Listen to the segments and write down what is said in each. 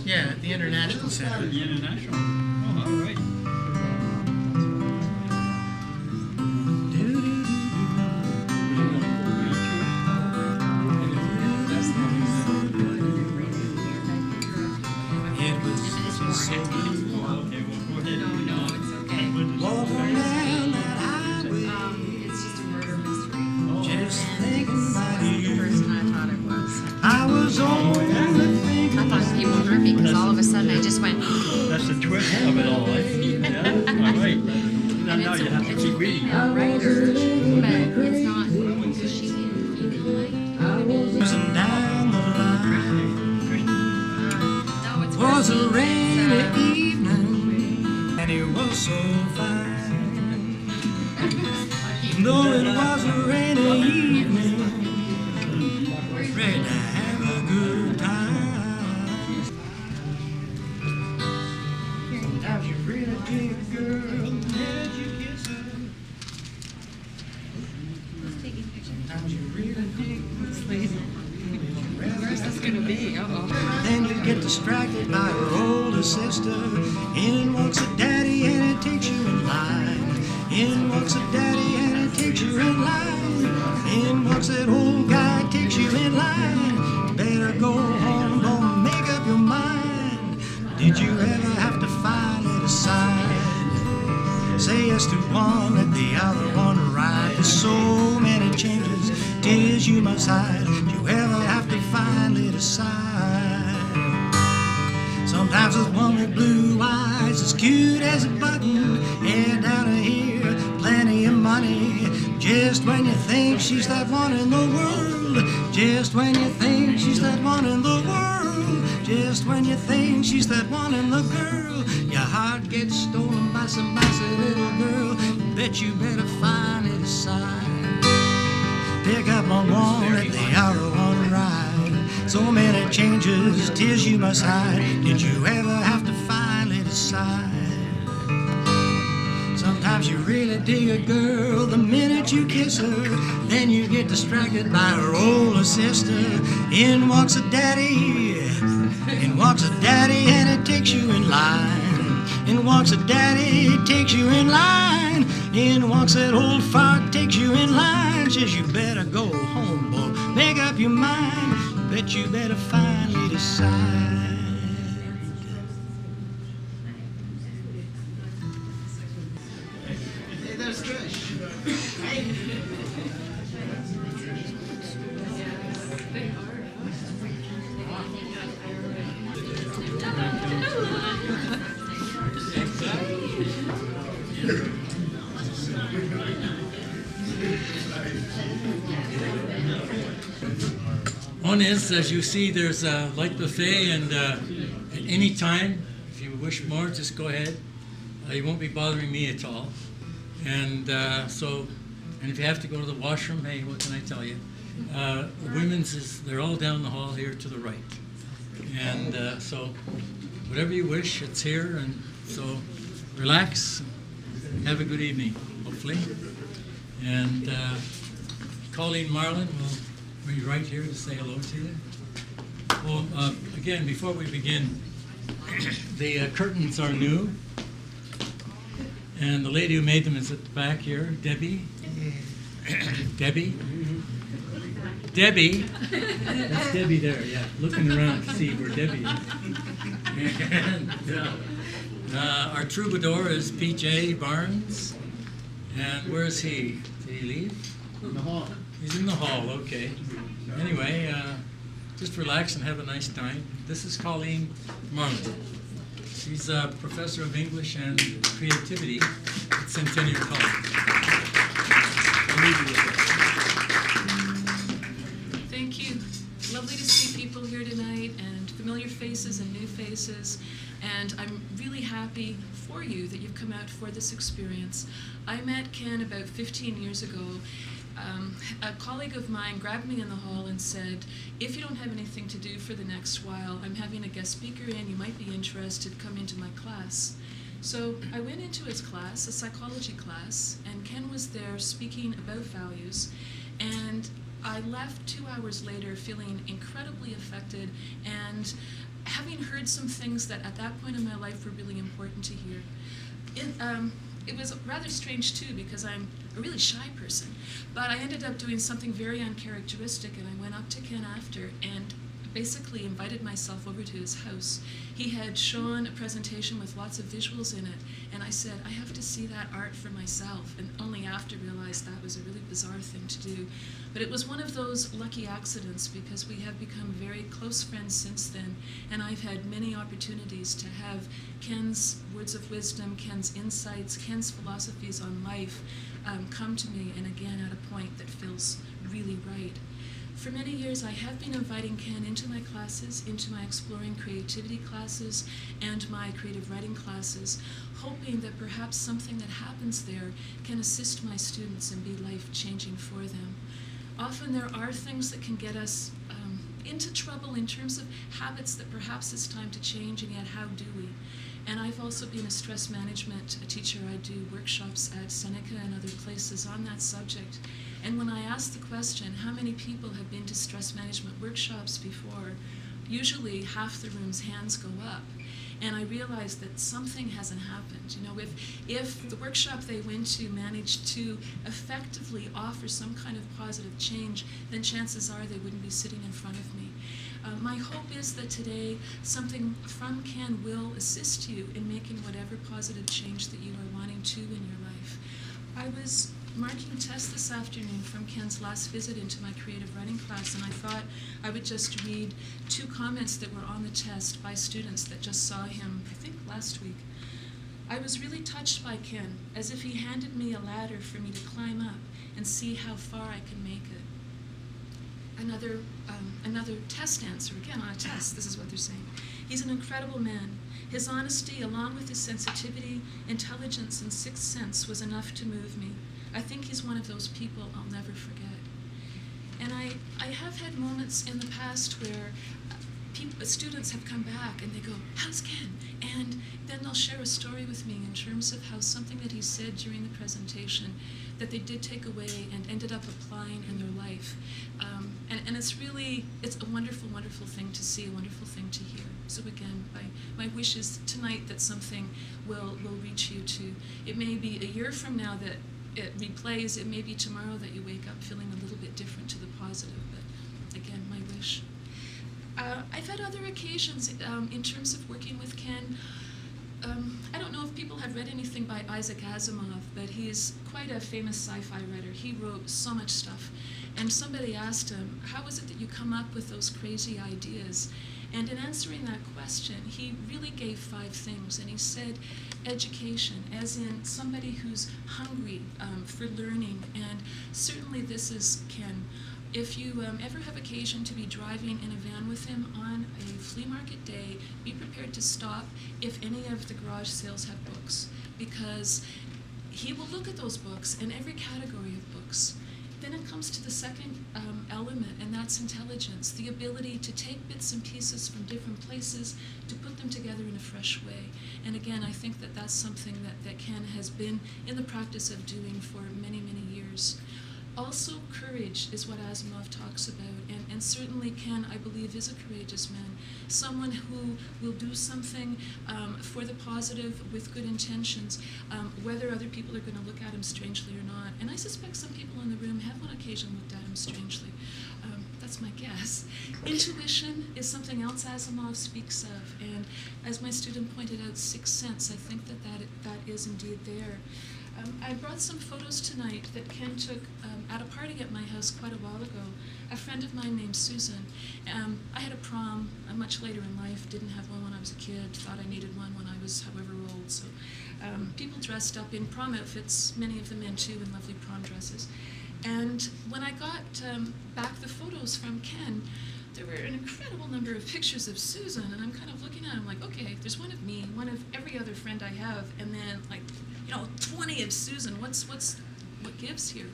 Yeah, at the International Center. The International. Oh, all right. It was so blue. Okay, well, go ahead. No, it's okay. Walking down that highway, It's just a murder mystery. just thinking about The you. person I thought it was. I was only thinking I thought people hurt me because all of a sudden I just went, That's the twist of it all. Yeah, all right. Now, and now you have to it's keep a reading. female writer, but it's not because she's in female light. cruising down the line. No, it's Was a Christine. rainy It's, evening, and it was so fine. Though it was a rainy evening, ready to have a good time. Sometimes you really dig a girl, and as you kiss her. Sometimes you really dig this lady. Where's this gonna be? Uh-oh. Then you get distracted by her older sister. In walks a daddy and it takes you in line. In walks a daddy and it takes you in line. In walks that old guy, takes you in line. Better go home, don't make up your mind. Did you ever have to finally decide? Say yes to one, let the other one ride. There's so many changes, tears you must hide. Do you ever have to finally decide? Sometimes there's one with blue eyes, as cute as a button, hair down to here, plenty of money. Just when you think she's that one in the world, just when you think she's that one in the world, just when you think she's that one in the girl, your heart gets stolen by some bossy little girl. Bet you better finally decide. Pick up on one, let the other one ride. So many changes, tears you must hide. Did you ever have to finally decide? Sometimes you really dig a girl the minute you kiss her. Then you get distracted by her older sister. In walks a daddy, in walks a daddy, and it takes you in line. In walks a daddy, it takes you in line. In walks that old fart, takes you in line. Says you better go home, boy, make up your mind. Bet you better finally decide. Hey, that's good. One is, as you see, there's a light buffet, and at any time, if you wish more, just go ahead. You won't be bothering me at all. And and if you have to go to the washroom, hey, what can I tell you? The women's they're all down the hall here to the right. And so whatever you wish, it's here. And so relax, have a good evening, hopefully. And Colleen Marlin will be right here to say hello to you. Well, again, before we begin, the curtains are new. And the lady who made them is at the back here, Debbie. Debbie? Debbie. That's Debbie there, yeah. Looking around to see where Debbie is. And our troubadour is P.J. Barnes. And where is he? Did he leave? In the hall. He's in the hall, okay. Anyway, just relax and have a nice time. This is Colleen Marlin. She's a professor of English and creativity at Centennial College. Thank you. Lovely to see people here tonight, and familiar faces and new faces. And I'm really happy for you that you've come out for this experience. I met Ken about 15 years ago. A colleague of mine grabbed me in the hall and said, if you don't have anything to do for the next while, I'm having a guest speaker in, you might be interested, come into my class. So I went into his class, a psychology class, and Ken was there speaking about values, and I left 2 hours later feeling incredibly affected and having heard some things that at that point in my life were really important to hear. It was rather strange too, because I'm a really shy person, but I ended up doing something very uncharacteristic, and I went up to Ken after and basically invited myself over to his house. He had shown a presentation with lots of visuals in it, and I said, I have to see that art for myself, and only after realized that was a really bizarre thing to do. But it was one of those lucky accidents, because we have become very close friends since then, and I've had many opportunities to have Ken's words of wisdom, Ken's insights, Ken's philosophies on life come to me, and again at a point that feels really right. For many years, I have been inviting Ken into my classes, into my exploring creativity classes and my creative writing classes, hoping that perhaps something that happens there can assist my students and be life-changing for them. Often there are things that can get us into trouble in terms of habits that perhaps it's time to change, and yet how do we? And I've also been a stress management teacher. I do workshops at Seneca and other places on that subject. And when I ask the question, how many people have been to stress management workshops before, usually half the room's hands go up. And I realized that something hasn't happened. You know, if the workshop they went to managed to effectively offer some kind of positive change, then chances are they wouldn't be sitting in front of me. My hope is that today something from Ken will assist you in making whatever positive change that you are wanting to in your life. I was marking a test this afternoon from Ken's last visit into my creative writing class, and I thought I would just read 2 comments that were on the test by students that just saw him, I think, last week. I was really touched by Ken, as if he handed me a ladder for me to climb up and see how far I can make it. Another test answer, again on a test, this is what they're saying. He's an incredible man. His honesty, along with his sensitivity, intelligence, and sixth sense, was enough to move me. I think he's one of those people I'll never forget. And I have had moments in the past where students have come back and they go, how's Ken? And then they'll share a story with me in terms of how something that he said during the presentation that they did take away and ended up applying in their life. And it's a wonderful, wonderful thing to see, a wonderful thing to hear. So again, my wish is tonight that something will reach you too. It may be a year from now that it replays, it may be tomorrow that you wake up feeling a little bit different to the positive, but again, my wish. I've had other occasions in terms of working with Ken. I don't know if people have read anything by Isaac Asimov, but he's quite a famous sci-fi writer. He wrote so much stuff. And somebody asked him, how is it that you come up with those crazy ideas? And in answering that question, he really gave 5 things. And he said education, as in somebody who's hungry for learning. And certainly this is Ken. If you ever have occasion to be driving in a van with him on a flea market day, be prepared to stop if any of the garage sales have books, because he will look at those books and every category of books. Then it comes to the second element, and that's intelligence, the ability to take bits and pieces from different places to put them together in a fresh way. And again, I think that that's something that Ken has been in the practice of doing for many, many years. Also, courage is what Asimov talks about, and certainly Ken, I believe, is a courageous man, someone who will do something for the positive with good intentions, whether other people are going to look at him strangely or not. And I suspect some people in the room have on occasion looked at him strangely. That's my guess. Intuition is something else Asimov speaks of, and as my student pointed out, sixth sense, I think that is indeed there. I brought some photos tonight that Ken took at a party at my house quite a while ago. A friend of mine named Susan. I had a prom much later in life, didn't have one when I was a kid, thought I needed one when I was however old. So people dressed up in prom outfits, many of the men too, in lovely prom dresses. And when I got back the photos from Ken, there were an incredible number of pictures of Susan, and I'm kind of looking at them like, okay, there's one of me, one of every other friend I have, and then 20 of Susan. What gives here?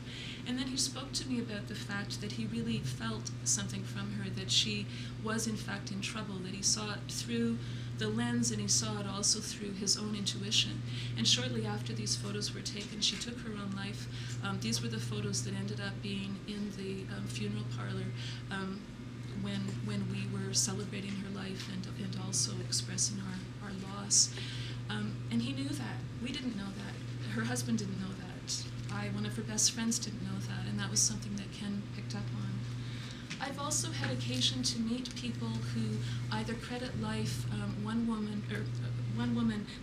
And then he spoke to me about the fact that he really felt something from her, that she was in fact in trouble, that he saw it through the lens and he saw it also through his own intuition. And shortly after these photos were taken, she took her own life. These were the photos that ended up being in the funeral parlor when we were celebrating her life and also expressing our loss. And he knew that. We didn't know that. Her husband didn't know that. One of her best friends, didn't know that, and that was something that Ken picked up on. I've also had occasion to meet people who either credit life, one woman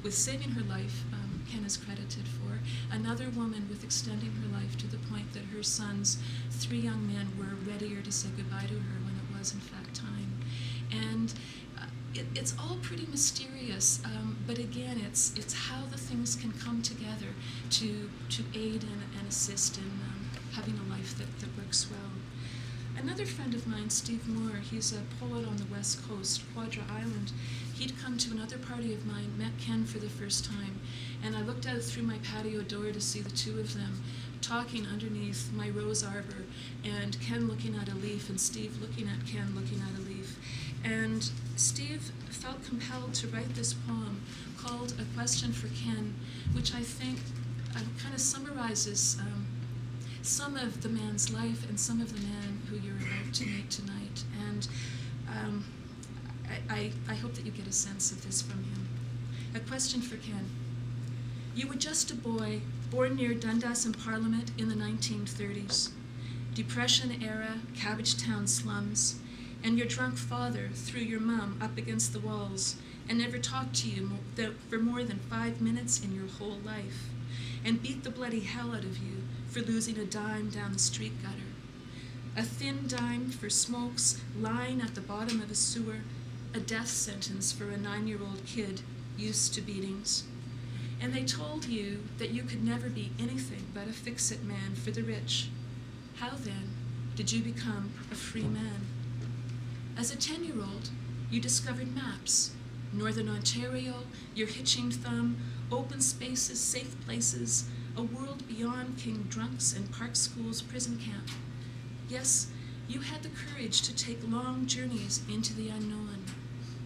with saving her life, Ken is credited for, another woman with extending her life to the point that her sons, 3 young men, were readier to say goodbye to her when it was in fact time. And it's all pretty mysterious, but again, it's how the things can come together to aid and assist in having a life that works well. Another friend of mine, Steve Moore, he's a poet on the West Coast, Quadra Island. He'd come to another party of mine, met Ken for the first time, and I looked out through my patio door to see the two of them talking underneath my rose arbor, and Ken looking at a leaf, and Steve looking at Ken looking at a leaf. And Steve felt compelled to write this poem called A Question for Ken, which I think kind of summarizes some of the man's life and some of the man who you're about to meet tonight. And I hope that you get a sense of this from him. A question for Ken. You were just a boy, born near Dundas and Parliament in the 1930s. Depression era, Cabbage Town slums, and your drunk father threw your mum up against the walls and never talked to you for more than 5 minutes in your whole life, and beat the bloody hell out of you for losing a dime down the street gutter. A thin dime for smokes lying at the bottom of a sewer, a death sentence for a 9-year-old kid used to beatings. And they told you that you could never be anything but a fix-it man for the rich. How then did you become a free man? As a 10-year-old, you discovered maps, Northern Ontario, your hitching thumb, open spaces, safe places, a world beyond King Drunks and Park School's prison camp. Yes, you had the courage to take long journeys into the unknown.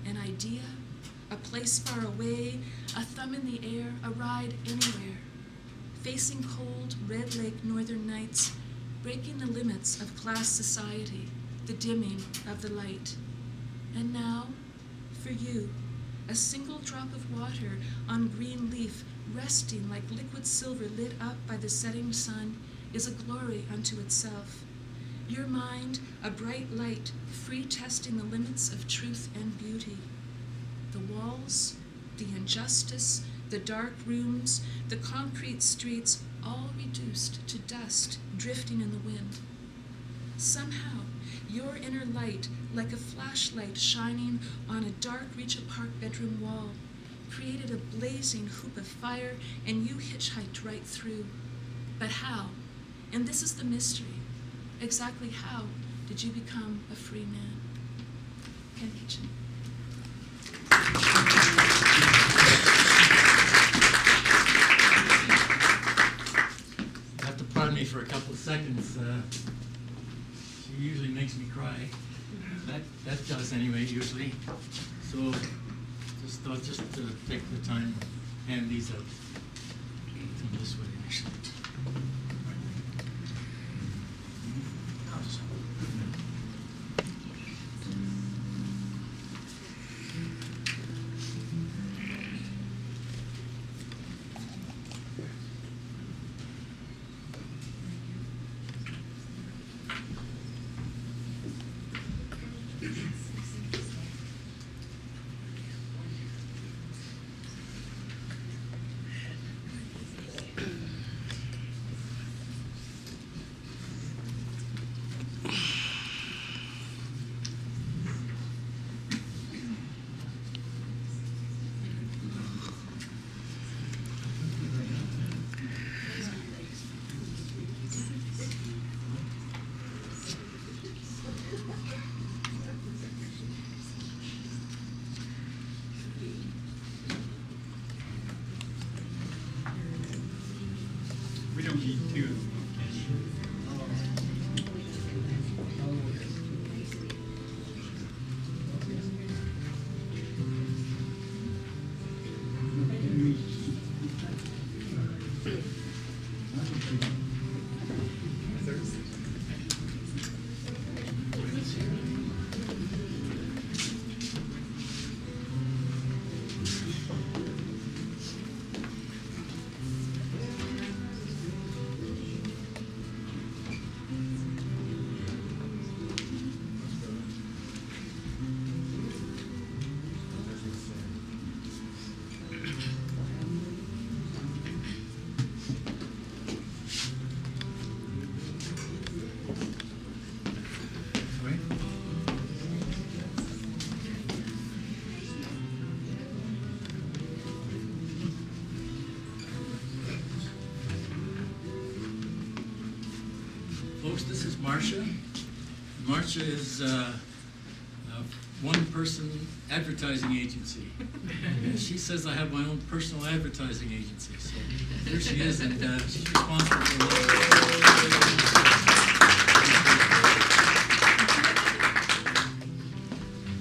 An idea, a place far away, a thumb in the air, a ride anywhere. Facing cold, Red Lake northern nights, breaking the limits of class society, the dimming of the light. And now, for you, a single drop of water on green leaf, resting like liquid silver lit up by the setting sun, is a glory unto itself. Your mind, a bright light, free testing the limits of truth and beauty. The walls, the injustice, the dark rooms, the concrete streets, all reduced to dust drifting in the wind. Somehow, your inner light, like a flashlight shining on a dark reach-apart bedroom wall, created a blazing hoop of fire, and you hitchhiked right through. But how? And this is the mystery. Exactly how did you become a free man? Ken Kitchen. You have to pardon me for a couple of seconds. She usually makes me cry. That does anyway, usually. So just thought to take the time and hand these out. Come this way, actually. We don't need two. folks, this is Marcia. Marcia is a one-person advertising agency. And she says I have my own personal advertising agency. So here she is, and she's responsible for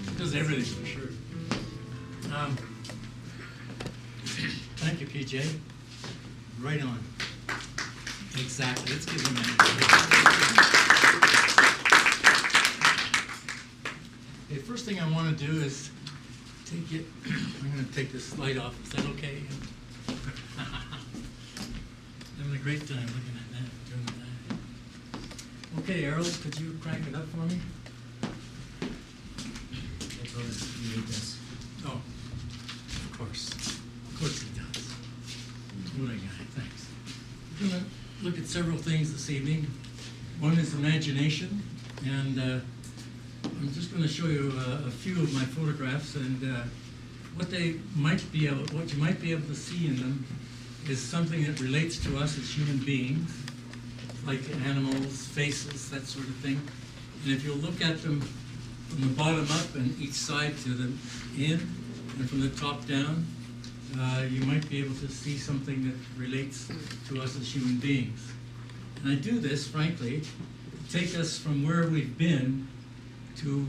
She does everything for sure. Thank you, PJ. Right on. Exactly. Let's give them a Okay, first thing I want to do is take it. I'm going to take this slide off. Is that okay? Having a great time looking at that, doing that. Okay, Errol, could you crank it up for me? You need this. Oh, of course. Of course he does. What a guy. Thanks. We're going to look at several things this evening. One is imagination, and I'm just going to show you a few of my photographs, and what you might be able to see in them is something that relates to us as human beings, like animals, faces, that sort of thing. And if you'll look at them from the bottom up and each side to the in, and from the top down, you might be able to see something that relates to us as human beings. And I do this, frankly, to take us from where we've been to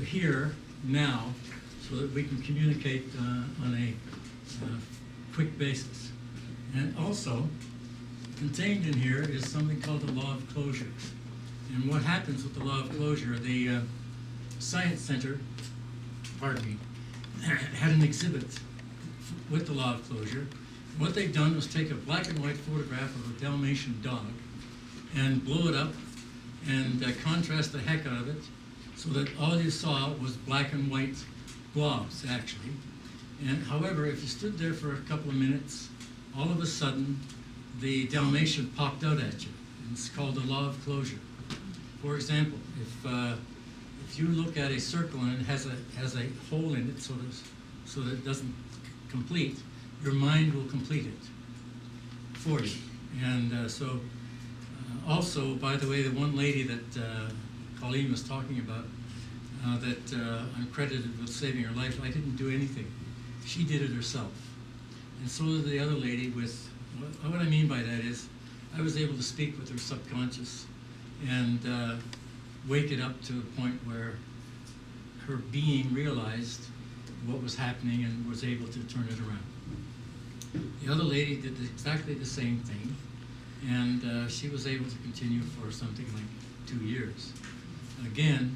here now, so that we can communicate on a quick basis. And also, contained in here is something called the law of closure. And what happens with the law of closure, the Science Center, had an exhibit with the law of closure. What they've done was take a black and white photograph of a Dalmatian dog and blow it up and contrast the heck out of it, so that all you saw was black and white blobs, actually. And however, if you stood there for a couple of minutes, all of a sudden, the Dalmatian popped out at you. And it's called the law of closure. For example, if you look at a circle and it has a hole in it, so that it doesn't complete, your mind will complete it for you. And also, by the way, the one lady that Colleen was talking about, that I'm credited with saving her life, I didn't do anything. She did it herself. And so did the other lady with, what I mean by that is, I was able to speak with her subconscious and wake it up to a point where her being realized what was happening and was able to turn it around. The other lady did exactly the same thing, and she was able to continue for something like 2 years. Again,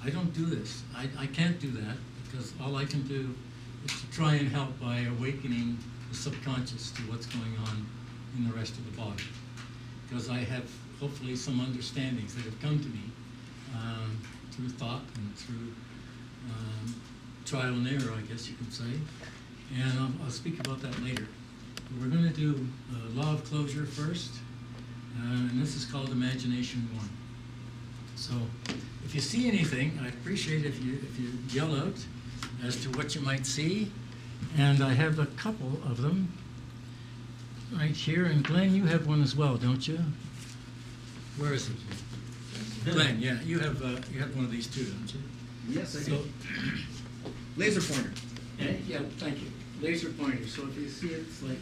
I don't do this. I can't do that, because all I can do is to try and help by awakening the subconscious to what's going on in the rest of the body. Because I have hopefully some understandings that have come to me through thought and through trial and error, I guess you could say. And I'll speak about that later. But we're going to do law of closure first, and this is called Imagination 1. So if you see anything, I'd appreciate if you yell out as to what you might see. And I have a couple of them right here. And Glenn, you have one as well, don't you? Where is it? Glenn, yeah, you have one of these too, don't you? Yes, I So, do. Laser pointer. yeah, thank you. Laser pointer. So if you see it, it's like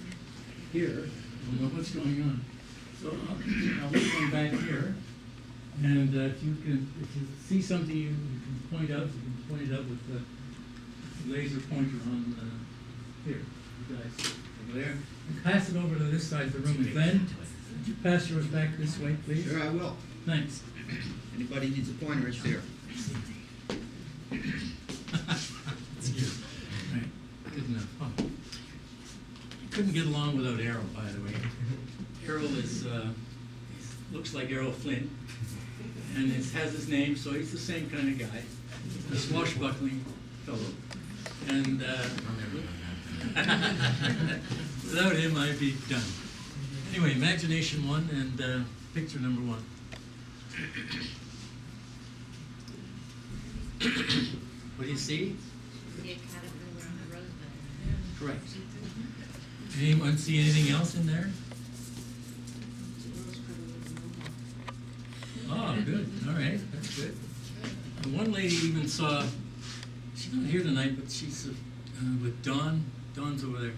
here, you'll know what's going on. So I'll leave one back here. And if you see something you can point out, you can point it out with the laser pointer on here. You guys over there. And pass it over to this side of the room. And Glenn, would you pass yours back this way, please? Sure, I will. Thanks. Anybody needs a pointer, it's there. That's good. Right. Good enough. Oh. You couldn't get along without Errol, by the way. Errol is looks like Errol Flynn, and has his name, so he's the same kind of guy, a swashbuckling fellow. And without him, I'd be done. Anyway, Imagination 1 and picture number 1. What do you see? See a caterpillar on a rosebud. Correct. Anyone see anything else in there? Oh, right, that's good. And one lady even saw, she's not here tonight, but she's with Dawn. Dawn's over there.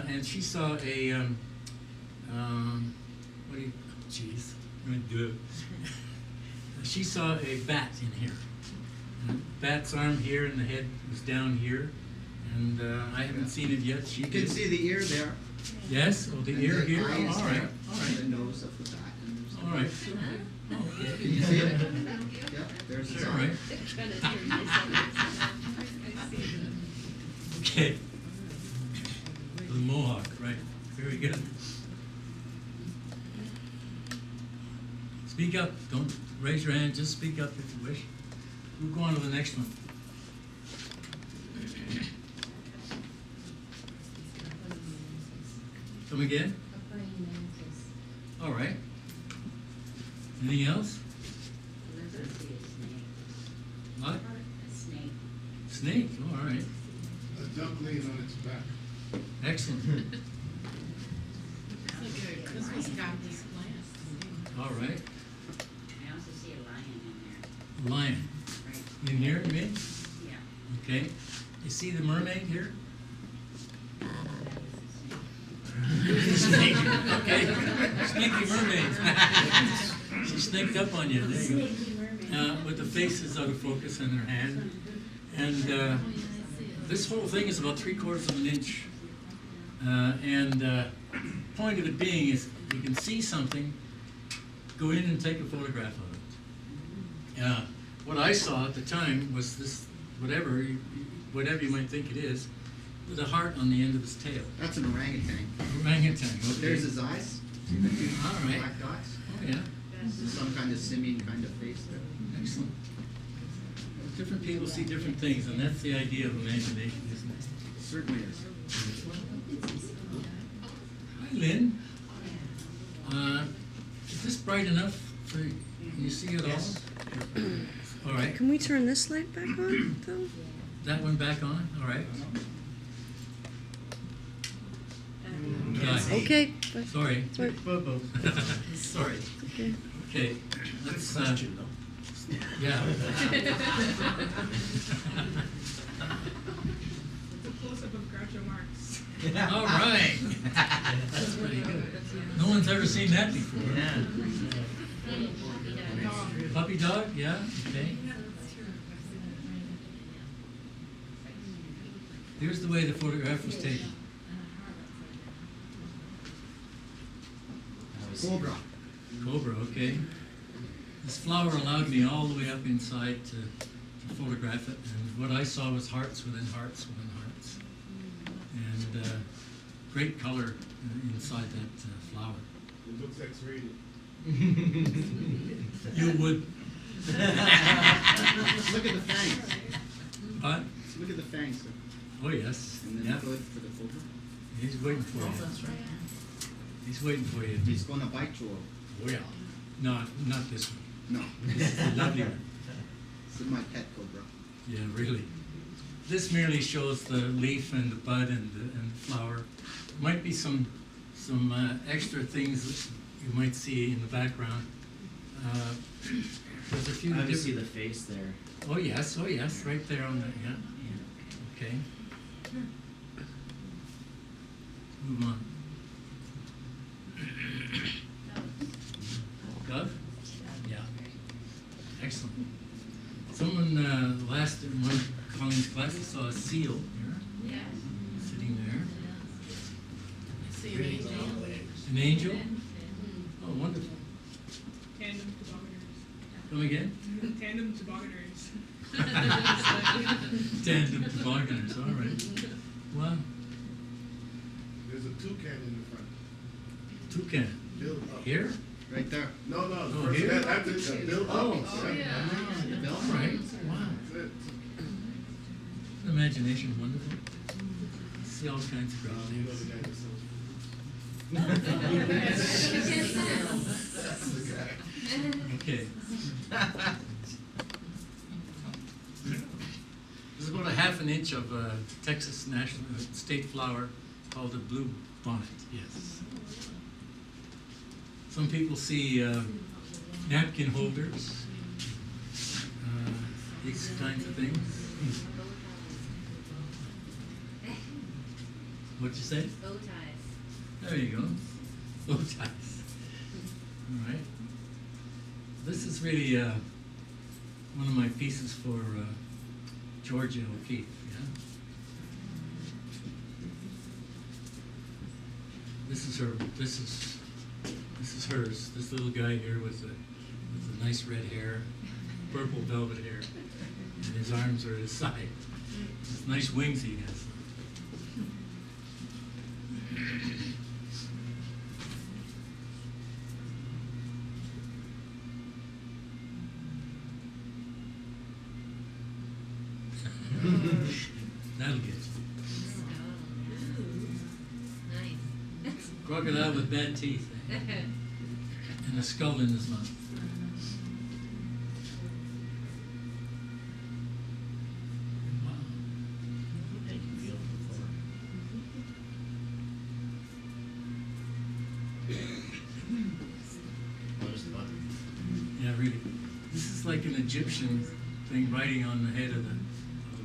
And she saw a, what do you, jeez, I'm gonna do it. She saw a bat in here. And the bat's arm here and the head was down here. And I haven't seen it yet. She You can did. see the ear there. Yes, oh, the and ear the here, eye oh, is all there, right, all and right. the nose of the bat. And there's All right. Can you see it? Yeah, there's his All eye. right. Okay. The mohawk, right. Very good. Speak up. Don't raise your hand. Just speak up if you wish. We'll go on to the next one. Come again? All right. Anything else? What? Snake. Oh, all right. A duck lays on its back. Excellent. All right. I also see a lion in there. Lion. Right. In here, you mean? Yeah. Okay. You see the mermaid here? That is a snake. Snake. Okay. Sneaky mermaid. She sneaked up on you. There you go. With the faces out of focus in her hand. And this whole thing is about 3/4 of an inch. Point of it being is you can see something, go in and take a photograph of it. What I saw at the time was this, whatever you might think it is, with a heart on the end of his tail. That's an orangutan. Orangutan, okay. There's his eyes. See the two All right. black dots? Oh, yeah. This is some kind of simian kind of face there. Excellent. Different people see different things, and that's the idea of imagination, isn't it? Certainly is. Hi, Lynn. Is this bright enough for you? Can you see it all? All right. Can we turn this light back on, though? That one back on? All right. Guy. Okay. but- Sorry. but- Sorry. Okay. Okay. Let's. Yeah. All right. That's pretty good. No one's ever seen that before. Puppy dog? Yeah. Okay. Here's the way the photograph was taken. Cobra. Cobra, okay. This flower allowed me all the way up inside to photograph it, and what I saw was hearts within hearts within hearts. And great color inside that flower. It looks X-rated. You would. Look at the fangs. What? Look at the fangs. Sir. Oh, yes. And then Yeah. good for the cobra. He's waiting for you. He's waiting for you. He's gonna bite you. Oh, yeah. No, not this one. No. This is a lovely one. This is my pet cobra. Yeah, really. This merely shows the leaf and the bud and the flower. Might be some extra things that you might see in the background. There's a few I see different. the face there. Oh yes, right there on the yeah. Okay. Move on. Gov? Yeah. Excellent. Someone last in one of Colleen's classes saw a seal here, sitting there. An angel? Oh, wonderful. Tandem tobogganers. Come again? Tandem tobogganers. Tandem tobogganers, all right. Wow. There's a toucan in the front. Toucan. Build up. Here? Right there. No, the Oh, first here? that's it. Build up. Oh. Yeah. Bill? All right. Wow. That's it. Imagination, wonderful. See all kinds of great You know things. the guy that sells That's the guy. Okay. This is about a half an inch of Texas national state flower called the blue bonnet. Yes. Some people see napkin holders. these kinds of things. What'd you say? Bow ties. There you go. Bow ties. All right. This is really one of my pieces for Georgia O'Keeffe. Yeah. This is her. This is hers. This little guy here with the nice red hair, purple velvet hair, and his arms are at his side. These nice wings he has. That'll get you. Nice. Crocodile with bad teeth, eh? And a skull in his mouth. Wow. Thank you, Neil, before. What is the button? Yeah, really. This is like an Egyptian thing writing on the head of the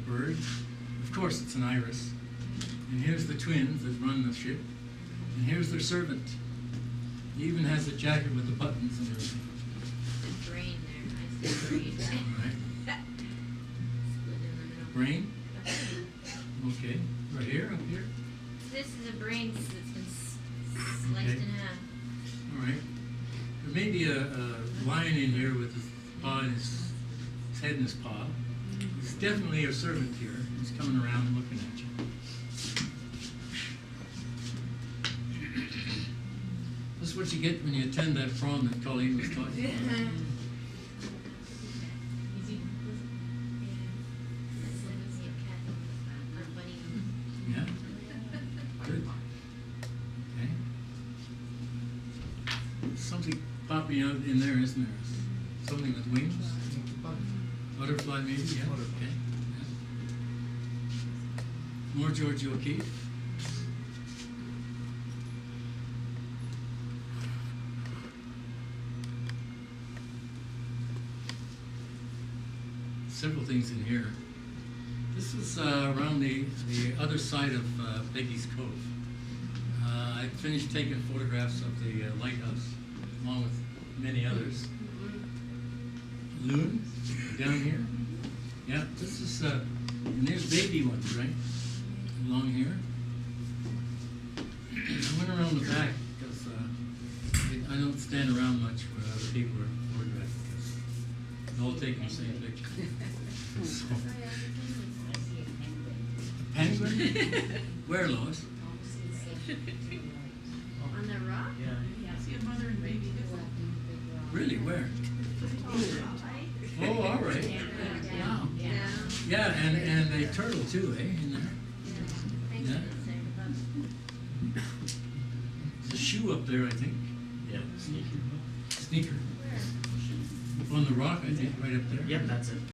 bird. Of course, it's an iris. And here's the twins that run the ship. And here's their servant. He even has a jacket with the buttons and everything. The brain there. I see brain. All right. Split in the middle. Brain. Okay. Right here, up here. This is a brain that's been sliced Okay. in half. All right. There may be a lion in here with his paw in his head in his paw. He's definitely a servant here. He's coming around and looking at you. This is what you get when you attend that prom that Colleen was talking about. Yeah. That's like you see a cat or a bunny. Yeah? Good. Okay. Something popping out in there, isn't there? Something with wings? Butterfly maybe? Yeah. Okay. Yeah. More Georgia O'Keeffe. Several things in here. This is around the other side of Peggy's Cove. I finished taking photographs of the lighthouse, along with many others. Loon, down here. Yeah, this is, and there's baby ones, right? Along here. I went around the back because I don't stand around much where other people are photographing because they're all taking the same picture. So, I see a penguin. penguin? Where, Lois? On the rock? Yeah. I see a mother and baby. Really, where? Oh, all right. Wow. Yeah. Yeah, and a turtle too, eh, in there? Yeah. There's a shoe up there, I think. Yeah, sneaky. Sneaker. On the rock, I think, right up there. Yep, that's it.